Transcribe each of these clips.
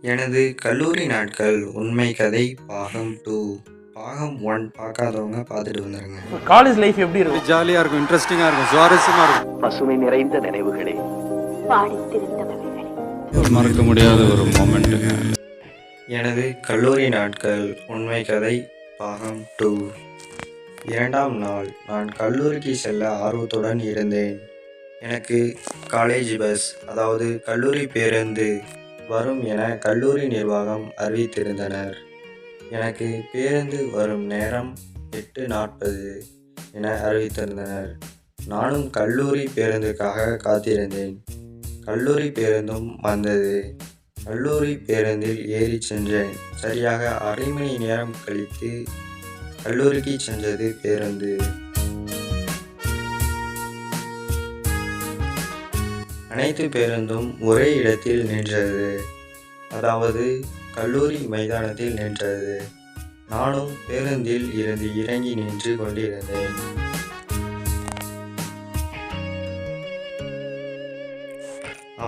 எனது கல்லூரி நாட்கள் உண்மை கதை பாகம் 2 பாகம் 1 பார்க்காதவங்க பார்த்துட்டு வந்துருங்க. காலேஜ் லைஃப் எப்படி இருக்கும்? ஜாலியா இருக்கும், இன்ட்ரெஸ்டிங்கா இருக்கும், சுவாரஸ்யமா இருக்கும். பசுமை நிறைந்த நினைவுகளே, மறக்க முடியாத ஒரு மொமெண்ட்டுங்க. எனது கல்லூரி நாட்கள் உண்மை கதை பாகம் 2. 2ஆம் நாள் நான் கல்லூரிக்கு செல்ல ஆர்வத்துடன் இருந்தேன். எனக்கு காலேஜ் பஸ், அதாவது கல்லூரி பேருந்து வரும் என கல்லூரி நிர்வாகம் அறிவித்திருந்தனர். எனக்கு பேருந்து வரும் நேரம் 8:40 என அறிவித்திருந்தனர். நானும் கல்லூரி பேருந்துக்காக காத்திருந்தேன். கல்லூரி பேருந்தும் வந்தது. கல்லூரி பேருந்தில் ஏறி சென்றேன். சரியாக அரை மணி நேரம் கழித்து கல்லூரிக்கு சென்றது பேருந்து. அனைத்து பேருந்தும் ஒரே இடத்தில் நின்றது, அதாவது கல்லூரி மைதானத்தில் நின்றது. நானும் பேருந்தில் இருந்து இறங்கி நின்று கொண்டிருந்தேன்.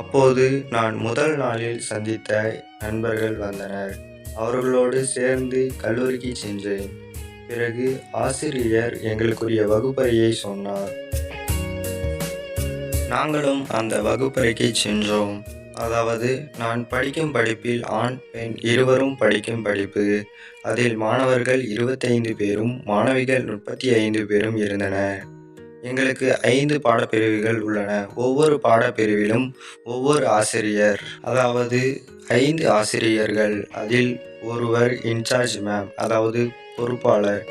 அப்போது நான் முதல் நாளில் சந்தித்த நண்பர்கள் வந்தனர். அவர்களோடு சேர்ந்து கல்லூரிக்கு சென்றேன். பிறகு ஆசிரியர் எங்களுக்குரிய வகுப்பறையை சொன்னார். நாங்களும் அந்த வகுப்பறைக்கு சென்றோம். அதாவது நான் படிக்கும் படிப்பில் ஆண் பெண் இருவரும் படிக்கும் படிப்பு. அதில் மாணவர்கள் 25 பேரும் மாணவிகள் 35 பேரும் இருந்தனர். எங்களுக்கு 5 பாடப்பிரிவுகள் உள்ளன. ஒவ்வொரு பாடப்பிரிவிலும் ஒவ்வொரு ஆசிரியர், அதாவது 5 ஆசிரியர்கள். அதில் ஒருவர் இன்சார்ஜ் மேம், அதாவது பொறுப்பாளர்.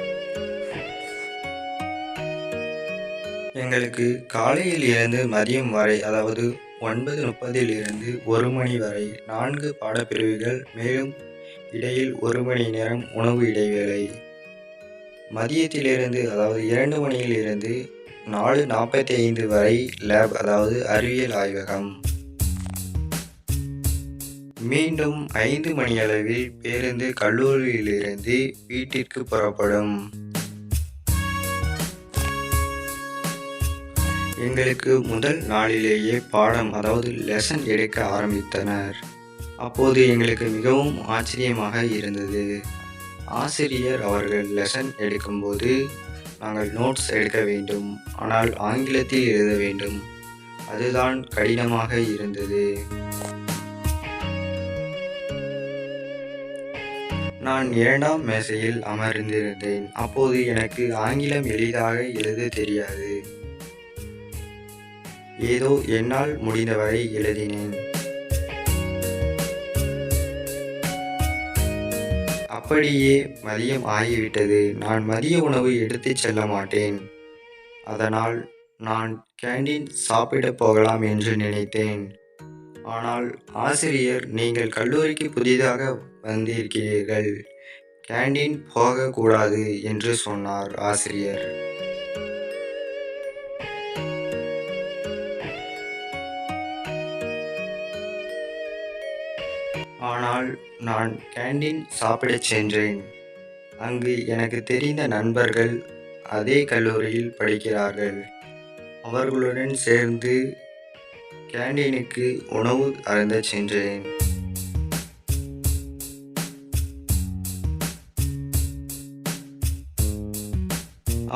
எங்களுக்கு காலையில் இருந்து மதியம் வரை, அதாவது 9:30 இருந்து 1 மணி வரை 4 பாடப்பிரிவுகள். மேலும் இடையில் 1 மணி நேரம் உணவு இடைவேளை. மதியத்திலிருந்து, அதாவது 2 மணியில் இருந்து 4:45 வரை லேப், அதாவது அறிவியல் ஆய்வகம். மீண்டும் 5 மணியளவில் பேருந்து கல்லூரியிலிருந்து வீட்டிற்கு புறப்படும். எங்களுக்கு முதல் நாளிலேயே பாடம், அதாவது லெசன் எடுக்க ஆரம்பித்தனர். அப்போது எங்களுக்கு மிகவும் ஆச்சரியமாக இருந்தது. ஆசிரியர் அவர்கள் லெசன் எடுக்கும்போது நாங்கள் நோட்ஸ் எடுக்க வேண்டும். ஆனால் ஆங்கிலத்தில் எழுத வேண்டும். அதுதான் கடினமாக இருந்தது. நான் 2ஆம் மேசையில் அமர்ந்திருந்தேன். அப்போது எனக்கு ஆங்கிலம் எளிதாக எழுத தெரியாது. ஏதோ என்னால் முடிந்தவரை எழுதினேன். அப்படியே மதியம் ஆகிவிட்டது. நான் மதிய உணவு எடுத்துச் செல்ல மாட்டேன். அதனால் நான் கேண்டீன் சாப்பிட போகலாம் என்று நினைத்தேன். ஆனால் ஆசிரியர், நீங்கள் கல்லூரிக்கு புதிதாக வந்திருக்கிறீர்கள், கேண்டீன் போகக்கூடாது என்று சொன்னார் ஆசிரியர். ஆனால் நான் கேண்டீன் சாப்பிடச் சென்றேன். அங்கு எனக்கு தெரிந்த நண்பர்கள் அதே கல்லூரியில் படிக்கிறார்கள். அவர்களுடன் சேர்ந்து கேண்டீனுக்கு உணவு அருந்தச் சென்றேன்.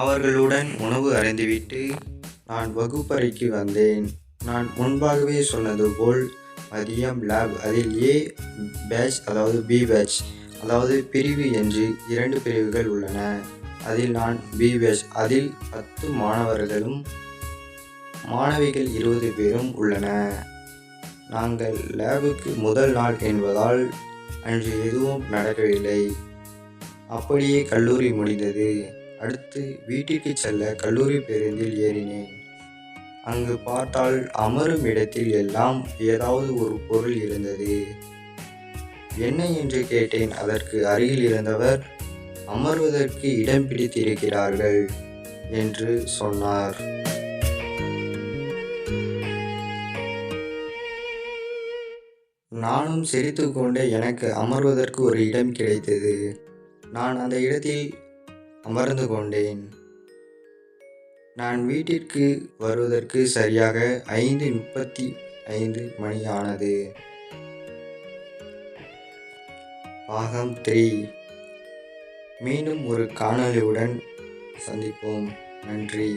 அவர்களுடன் உணவு அருந்திவிட்டு நான் வகுப்பறைக்கு வந்தேன். நான் முன்பாகவே சொன்னது போல் மதியம் லேப். அதில் ஏ பேட்ச், அதாவது பி பேட்ச், அதாவது பிரிவு என்று 2 பிரிவுகள் உள்ளன. அதில் நான் பி பேட்ச். அதில் 10 மாணவர்களும் மாணவிகள் 20 பேரும் உள்ளன. நாங்கள் லேபுக்கு முதல் நாள் என்பதால் அன்று எதுவும் நடக்கவில்லை. அப்படியே கல்லூரி முடிந்தது. அடுத்து வீட்டிற்கு செல்ல கல்லூரி பேருந்தில் ஏறினேன். அங்கு பார்த்தால் அமரும் இடத்தில் எல்லாம் ஏதாவது ஒரு பொருள் இருந்தது. என்ன என்று கேட்டேன். அதற்கு அருகில் இருந்தவர், அமர்வதற்கு இடம் பிடித்திருக்கிறார்கள் என்று சொன்னார். நானும் சிரித்துக்கொண்டே எனக்கு அமர்வதற்கு ஒரு இடம் கிடைத்தது. நான் அந்த இடத்தில் அமர்ந்து கொண்டேன். நான் வீட்டிற்கு வருவதற்கு சரியாக 5:35 மணி ஆனது. பாகம் 3. மீண்டும் ஒரு காணொளியுடன் சந்திப்போம். நன்றி.